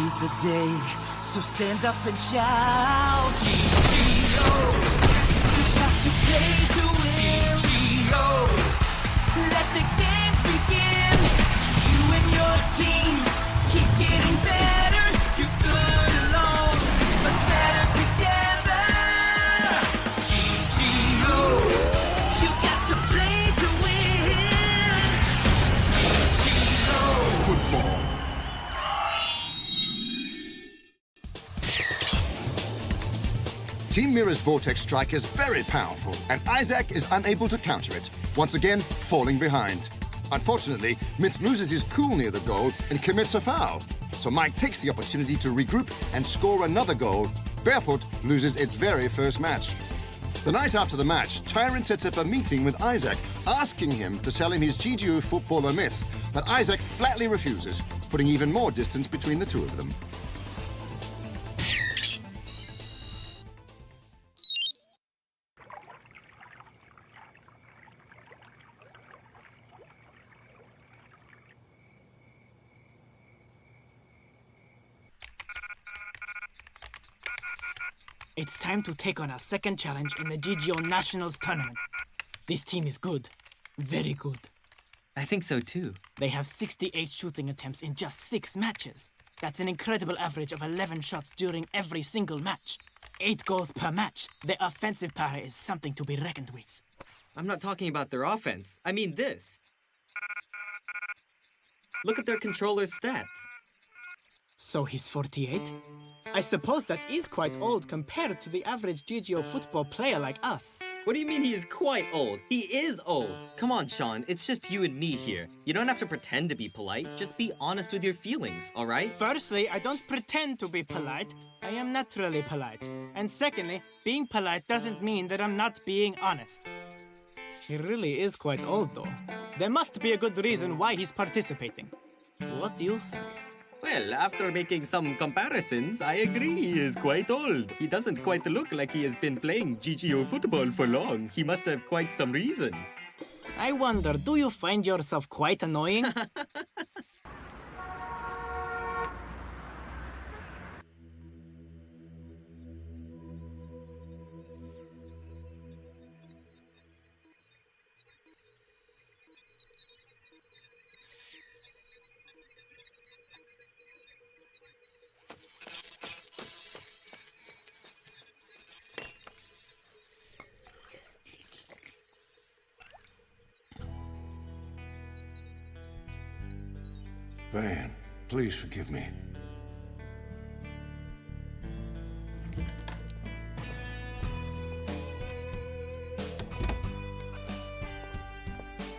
is the day, so stand up and shout. GGO! You got to play to win. GGO! Let the games begin. You and your team keep getting better. You're good alone, but better together. GGO! You got to play to win. GGO! Football. Team Mira's Vortex Strike is very powerful, and Isaac is unable to counter it, once again falling behind. Unfortunately, Myth loses his cool near the goal and commits a foul. So Mike takes the opportunity to regroup and score another goal. Barefoot loses its very first match. The night after the match, Tyrant sets up a meeting with Isaac, asking him to sell him his GGO Footballer Myth, but Isaac flatly refuses, putting even more distance between the two of them. It's time to take on our second challenge in the GGO Nationals tournament. This team is good. Very good. I think so too. They have 68 shooting attempts in just 6 matches. That's an incredible average of 11 shots during every single match. 8 goals per match. Their offensive power is something to be reckoned with. I'm not talking about their offense. I mean this. Look at their controller's stats. So he's 48? I suppose that is quite old compared to the average GGO football player like us. What do you mean he is quite old? He is old. Come on, Sean. It's just you and me here. You don't have to pretend to be polite. Just be honest with your feelings, all right? Firstly, I don't pretend to be polite. I am naturally polite. And secondly, being polite doesn't mean that I'm not being honest. He really is quite old, though. There must be a good reason why he's participating. What do you think? Well, after making some comparisons, I agree he is quite old. He doesn't quite look like he has been playing GGO football for long. He must have quite some reason. I wonder, do you find yourself quite annoying? Van, please forgive me.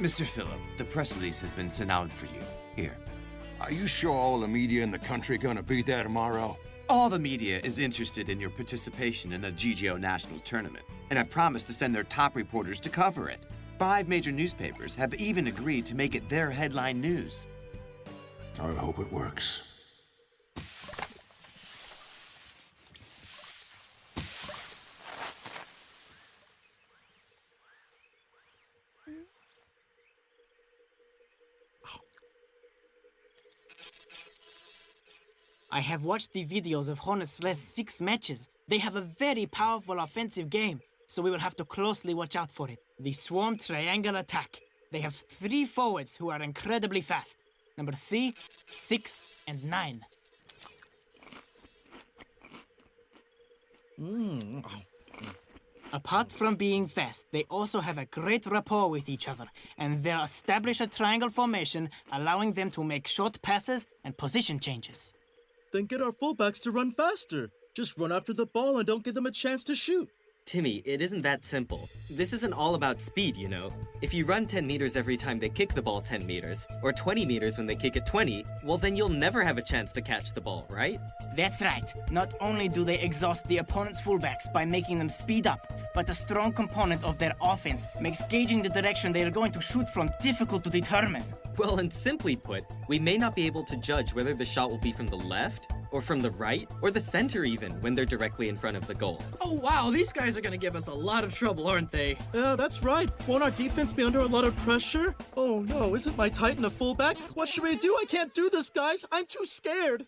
Mr. Phillip, the press release has been sent out for you. Here. Are you sure all the media in the country are gonna be there tomorrow? All the media is interested in your participation in the GGO National Tournament, and have promised to send their top reporters to cover it. 5 major newspapers have even agreed to make it their headline news. I hope it works. I have watched the videos of Hornets' last 6 matches. They have a very powerful offensive game, so we will have to closely watch out for it. The Swarm Triangle Attack. They have 3 forwards who are incredibly fast. Number 3, 6, and 9. Apart from being fast, they also have a great rapport with each other, and they'll establish a triangle formation, allowing them to make short passes and position changes. Then get our fullbacks to run faster. Just run after the ball and don't give them a chance to shoot. Timmy, it isn't that simple. This isn't all about speed, you know. If you run 10 meters every time they kick the ball 10 meters, or 20 meters when they kick it 20, well then you'll never have a chance to catch the ball, right? That's right. Not only do they exhaust the opponent's fullbacks by making them speed up, but a strong component of their offense makes gauging the direction they are going to shoot from difficult to determine. Well, and simply put, we may not be able to judge whether the shot will be from the left, or from the right, or the center even, when they're directly in front of the goal. Oh wow, these guys are gonna give us a lot of trouble, aren't they? Yeah, that's right. Won't our defense be under a lot of pressure? Oh no, isn't my Titan a fullback? What should we do? I can't do this, guys. I'm too scared.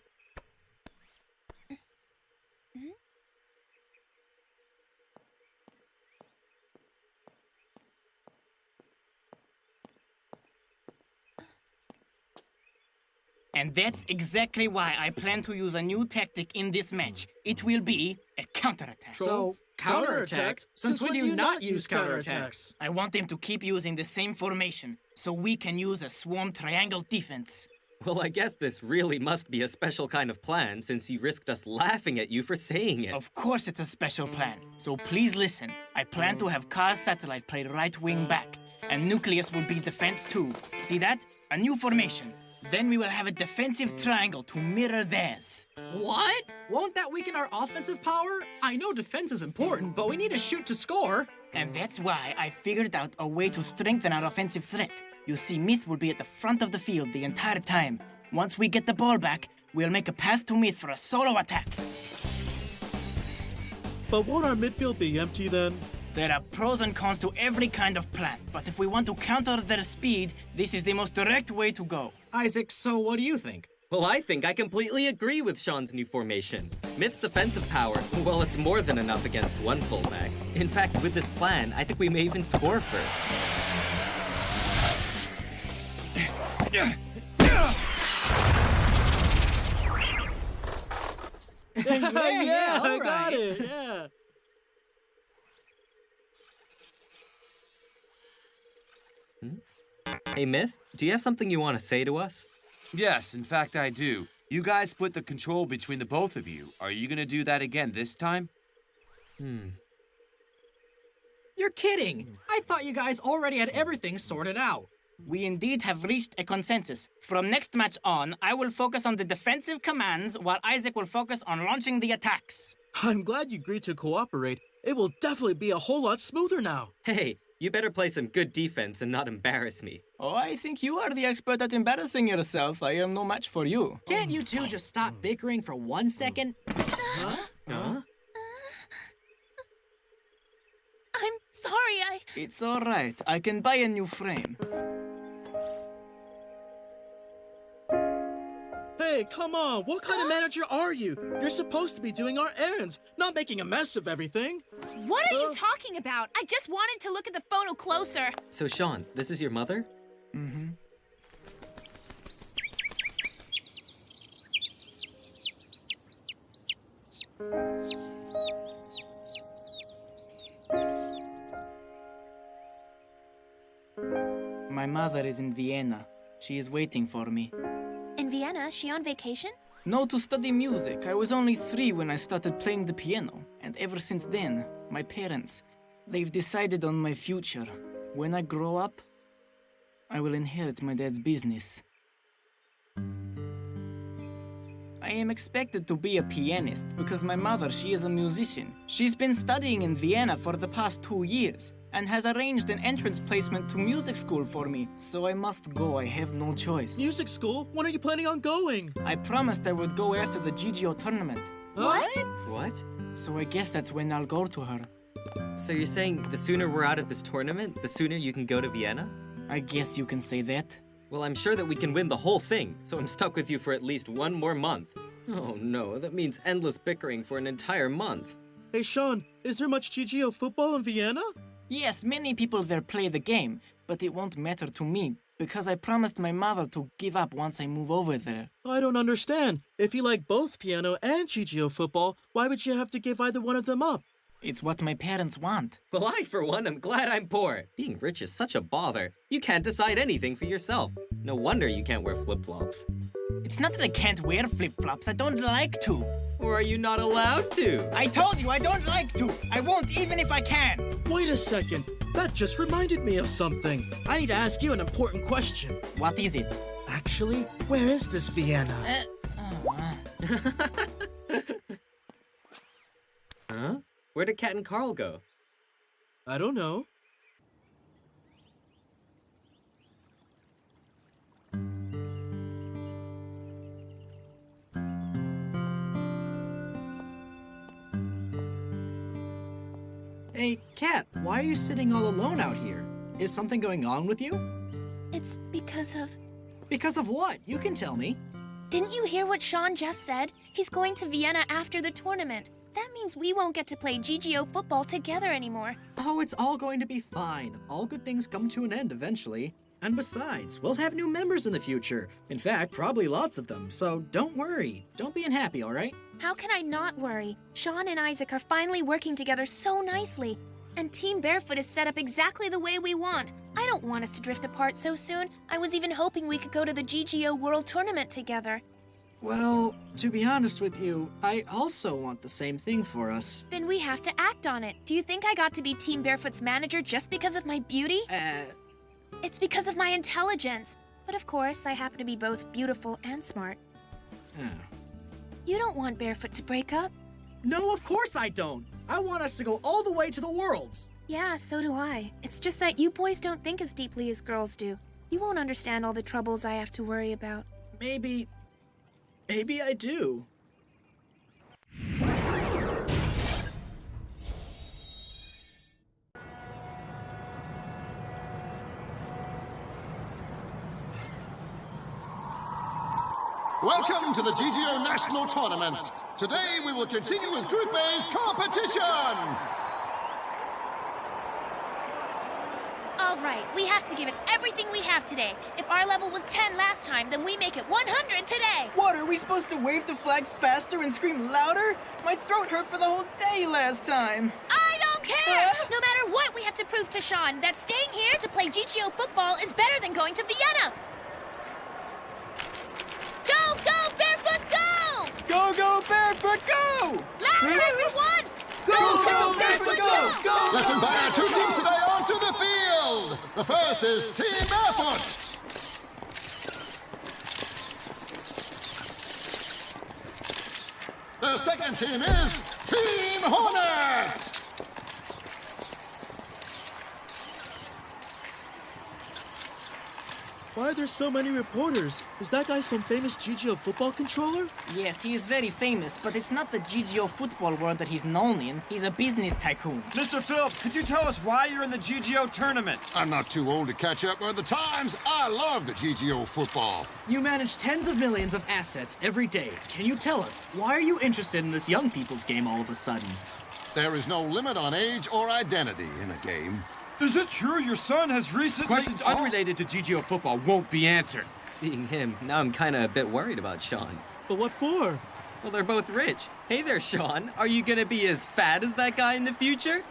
And that's exactly why I plan to use a new tactic in this match. It will be a counterattack. So, counterattack? Since when do you not use counterattacks? I want them to keep using the same formation, so we can use a swarm triangle defense. Well, I guess this really must be a special kind of plan since you risked us laughing at you for saying it. Of course it's a special plan, so please listen. I plan to have Car's satellite play right wing back, and Nucleus will be defense too. See that? A new formation. Then we will have a defensive triangle to mirror theirs. What? Won't that weaken our offensive power? I know defense is important, but we need to shoot to score. And that's why I figured out a way to strengthen our offensive threat. You see, Myth will be at the front of the field the entire time. Once we get the ball back, we'll make a pass to Myth for a solo attack. But won't our midfield be empty then? There are pros and cons to every kind of plan, but if we want to counter their speed, this is the most direct way to go. Isaac, so what do you think? Well, I think I completely agree with Sean's new formation. Myth's offensive power, well, it's more than enough against one fullback. In fact, with this plan, I think we may even score first. Yeah, I got it, yeah. Hey, Myth, do you have something you want to say to us? Yes, in fact, I do. You guys split the control between the both of you. Are you gonna do that again this time? You're kidding! I thought you guys already had everything sorted out. We indeed have reached a consensus. From next match on, I will focus on the defensive commands while Isaac will focus on launching the attacks. I'm glad you agreed to cooperate. It will definitely be a whole lot smoother now. Hey, you better play some good defense and not embarrass me. Oh, I think you are the expert at embarrassing yourself. I am no match for you. Can't you two just stop bickering for 1 second? Huh? I'm sorry, It's all right. I can buy a new frame. Hey, come on. What kind of manager are you? You're supposed to be doing our errands, not making a mess of everything. What are you talking about? I just wanted to look at the photo closer. So, Sean, this is your mother? Mm-hmm. My mother is in Vienna. She is waiting for me. In Vienna, she on vacation? No, to study music. I was only 3 when I started playing the piano. And ever since then, my parents, they've decided on my future. When I grow up, I will inherit my dad's business. I am expected to be a pianist because my mother, she is a musician. She's been studying in Vienna for the past 2 years and has arranged an entrance placement to music school for me. So I must go, I have no choice. Music school? When are you planning on going? I promised I would go after the GGO tournament. What? So I guess that's when I'll go to her. So you're saying the sooner we're out of this tournament, the sooner you can go to Vienna? I guess you can say that. Well, I'm sure that we can win the whole thing, so I'm stuck with you for at least 1 more month. Oh no, that means endless bickering for an entire month. Hey, Sean, is there much GGO football in Vienna? Yes, many people there play the game, but it won't matter to me because I promised my mother to give up once I move over there. I don't understand. If you like both piano and GGO football, why would you have to give either one of them up? It's what my parents want. Well, I, for one, am glad I'm poor. Being rich is such a bother. You can't decide anything for yourself. No wonder you can't wear flip-flops. It's not that I can't wear flip-flops, I don't like to. Or are you not allowed to? I told you I don't like to. I won't even if I can. Wait a second. That just reminded me of something. I need to ask you an important question. What is it? Actually, where is this Vienna? Huh? Where did Cat and Carl go? I don't know. Hey, Kat, why are you sitting all alone out here? Is something going on with you? It's because of... Because of what? You can tell me. Didn't you hear what Sean just said? He's going to Vienna after the tournament. That means we won't get to play GGO football together anymore. Oh, it's all going to be fine. All good things come to an end eventually. And besides, we'll have new members in the future. In fact, probably lots of them. So don't worry. Don't be unhappy, all right? How can I not worry? Sean and Isaac are finally working together so nicely. And Team Barefoot is set up exactly the way we want. I don't want us to drift apart so soon. I was even hoping we could go to the GGO World Tournament together. Well, to be honest with you, I also want the same thing for us. Then we have to act on it. Do you think I got to be Team Barefoot's manager just because of my beauty? It's because of my intelligence. But of course, I happen to be both beautiful and smart. You don't want Barefoot to break up? No, of course I don't. I want us to go all the way to the Worlds. Yeah, so do I. It's just that you boys don't think as deeply as girls do. You won't understand all the troubles I have to worry about. Maybe I do. Welcome to the GGO National Tournament. Today we will continue with Group A's competition. All right, we have to give it everything we have today. If our level was 10 last time, then we make it 100 today. What, are we supposed to wave the flag faster and scream louder? My throat hurt for the whole day last time. I don't care! No matter what, we have to prove to Sean that staying here to play GGO football is better than going to Vienna. Go, go, Barefoot, go! Go, go, Barefoot, go! Louder, everyone! Go, Barefoot, go! Go! Let's invite our two teams today onto the field. The first is Team Barefoot. The second team is Team Hornet. Why are there so many reporters? Is that guy some famous GGO football controller? Yes, he is very famous, but it's not the GGO football world that he's known in. He's a business tycoon. Mr. Philp, could you tell us why you're in the GGO tournament? I'm not too old to catch up with the times. I love the GGO football. You manage tens of millions of assets every day. Can you tell us, why are you interested in this young people's game all of a sudden? There is no limit on age or identity in a game. Is it true your son has recently... Questions unrelated to GGO football won't be answered. Seeing him, now I'm kinda a bit worried about Sean. But what for? Well, they're both rich. Hey there, Sean. Are you gonna be as fat as that guy in the future?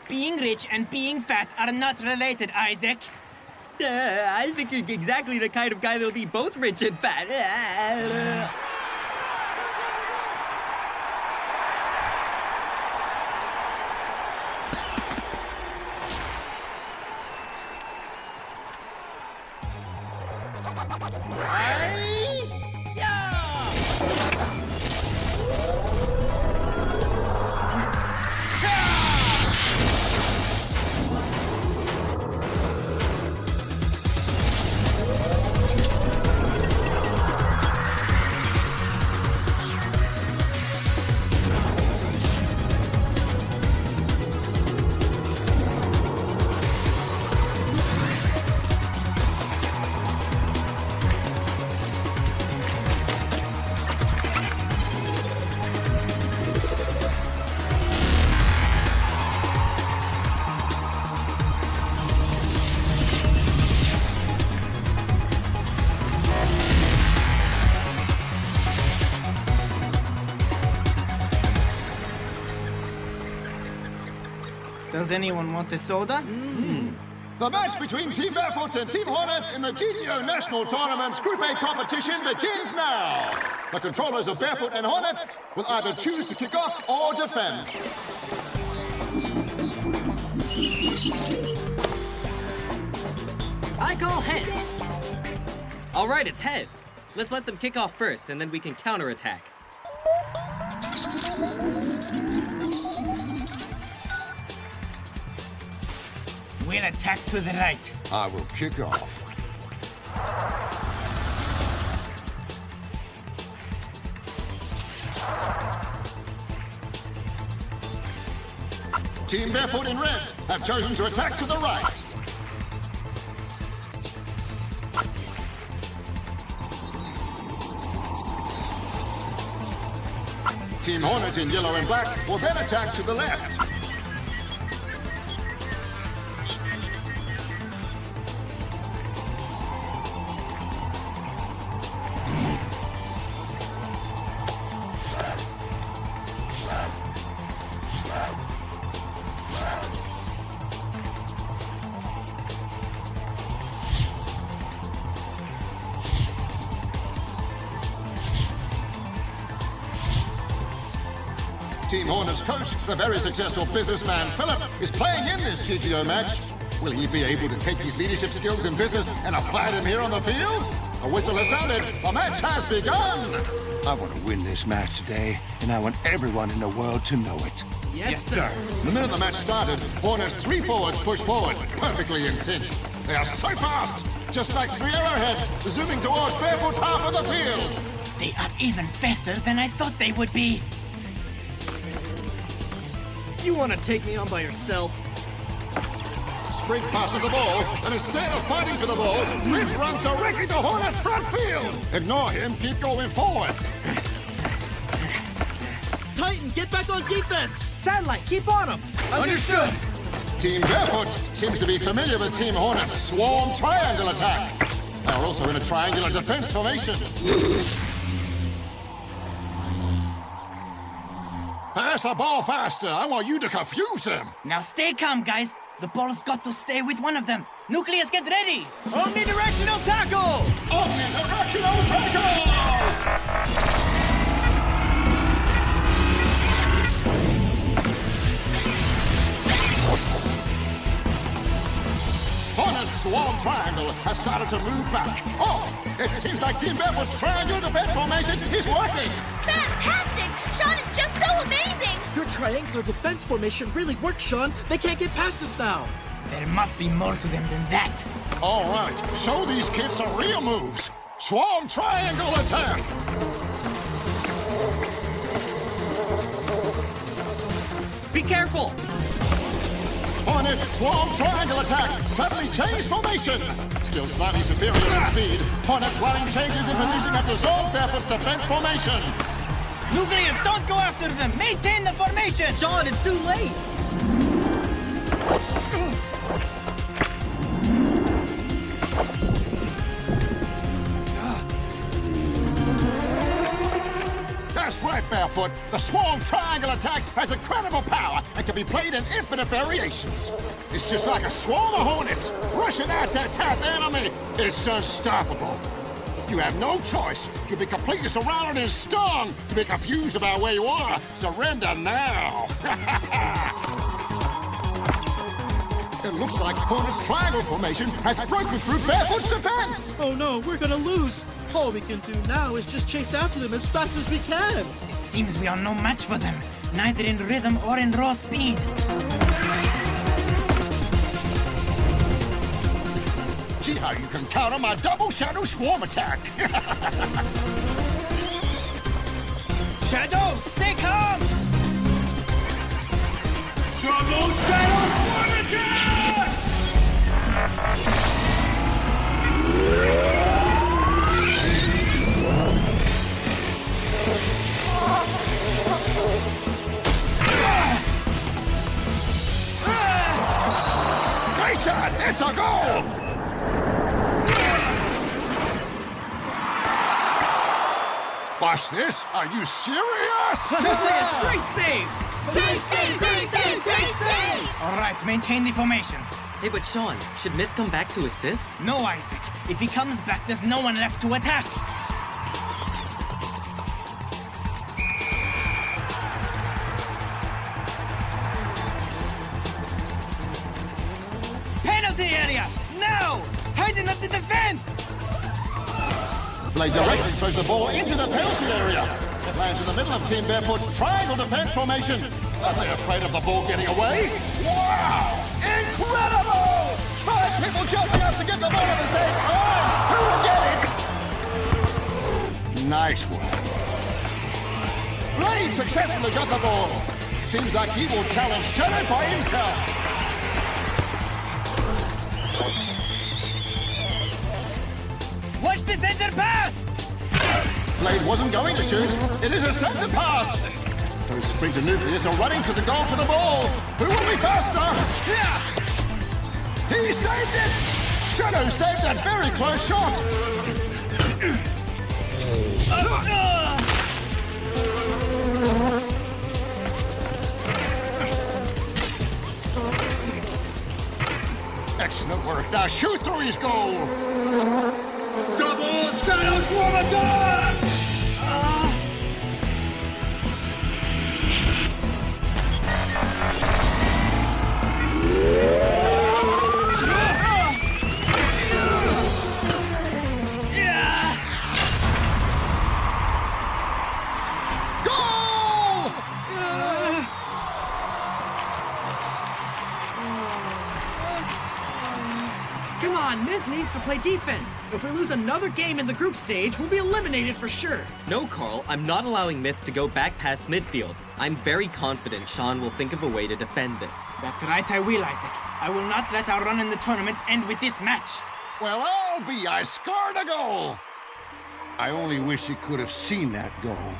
Being rich and being fat are not related, Isaac. I think you're exactly the kind of guy that'll be both rich and fat. Does anyone want a soda? The match between Team Barefoot and Team Hornet in the GGO National Tournament's Group A competition begins now. The controllers of Barefoot and Hornet will either choose to kick off or defend. I call heads. All right, it's heads. Let's let them kick off first, and then we can counterattack. We'll attack to the right. I will kick off. Team Barefoot in red have chosen to attack to the right. Team Hornet in yellow and black will then attack to the left. Team Hornets coach, the very successful businessman Philip, is playing in this GGO match. Will he be able to take his leadership skills in business and apply them here on the field? A whistle has sounded. The match has begun. I want to win this match today, and I want everyone in the world to know it. Yes, sir. The minute the match started, Hornets' 3 forwards pushed forward, perfectly in sync. They are so fast, just like 3 arrowheads, zooming towards Barefoot's half of the field. They are even faster than I thought they would be. You want to take me on by yourself? Spring passes the ball, and instead of fighting for the ball, Myth runs directly to Hornets' front field. Ignore him, keep going forward. Titan, get back on defense! Satellite, keep on him! Understood! Team Barefoot seems to be familiar with Team Hornets' swarm triangle attack. They're also in a triangular defense formation. Pass the ball faster. I want you to confuse them. Now stay calm, guys. The ball's got to stay with one of them. Nucleus, get ready! Omnidirectional tackle! Omnidirectional tackle! Hornets' swarm triangle has started to move back. Oh, it seems like Team Barefoot's triangle defense formation is working. Fantastic! Sean is just so amazing! Your triangular defense formation really works, Sean. They can't get past us now. There must be more to them than that. All right, show these kids some real moves. Swarm triangle attack. Be careful! Hornets swarm triangle attack. Suddenly changed formation. Still slightly superior in speed. Hornets running changes in position have dissolved Barefoot's defense formation. Nucleus, don't go after them! Maintain the formation! Sean, it's too late! That's right, Barefoot. The swarm triangle attack has incredible power and can be played in infinite variations. It's just like a swarm of hornets rushing at their task enemy. It's unstoppable. You have no choice. You'll be completely surrounded and stung. You'll be confused about where you are. Surrender now. It looks like Hornet's triangle formation has broken through Barefoot's defense. Oh no, we're gonna lose. All we can do now is just chase after them as fast as we can. It seems we are no match for them, neither in rhythm or in raw speed. See how you can counter my double shadow swarm attack. Shadow, stay calm! Double shadow swarm attack! Great shot! It's a goal! Watch this. Are you serious? Nucleus, great save! Great save! Great save! Great save! All right, maintain the formation. Hey, but Sean, should Myth come back to assist? No, Isaac. If he comes back, there's no one left to attack. Penalty area! Now! Tighten up the defense! Blade directly throws the ball into the penalty area. It lands in the middle of Team Barefoot's triangle defense formation. Are they afraid of the ball getting away? Wow! Incredible! 5 people jumping up to get the ball at the same time. Who will get it? Nice one. Blade successfully got the ball. Seems like he will challenge Shadow by himself. Watch the center pass! Blade wasn't going to shoot. It is a center pass. Those Sprinter Nucleus are running to the goal for the ball. Who will be faster? Yeah! He saved it! Shadow saved that very close shot. Excellent work. Now shoot through his goal. Double Shadow Swarm attack! to play defense. If we lose another game in the group stage, we'll be eliminated for sure. No, Carl, I'm not allowing Myth to go back past midfield. I'm very confident Sean will think of a way to defend this. That's right, I will, Isaac. I will not let our run in the tournament end with this match. Well, I'll be. I scored a goal. I only wish you could have seen that goal.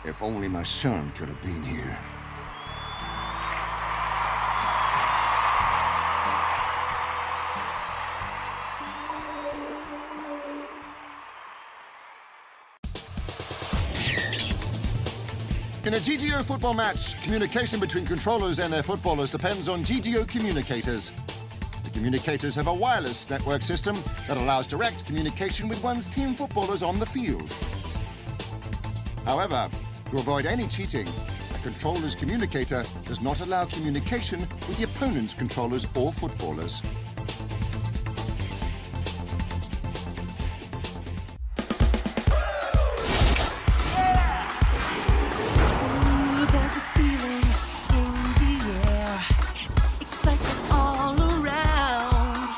If only my son could have been here. In a GGO football match, communication between controllers and their footballers depends on GGO communicators. The communicators have a wireless network system that allows direct communication with one's team footballers on the field. However, to avoid any cheating, a controller's communicator does not allow communication with the opponent's controllers or footballers. There's a feeling in the air, excitement all around.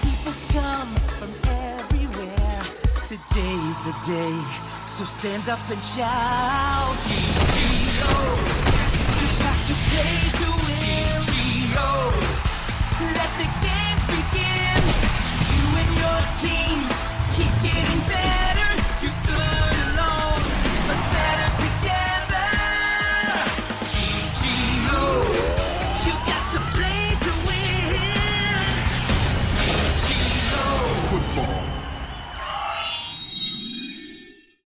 People come from everywhere. Today's the day, so stand up and shout. GGO, you got to play to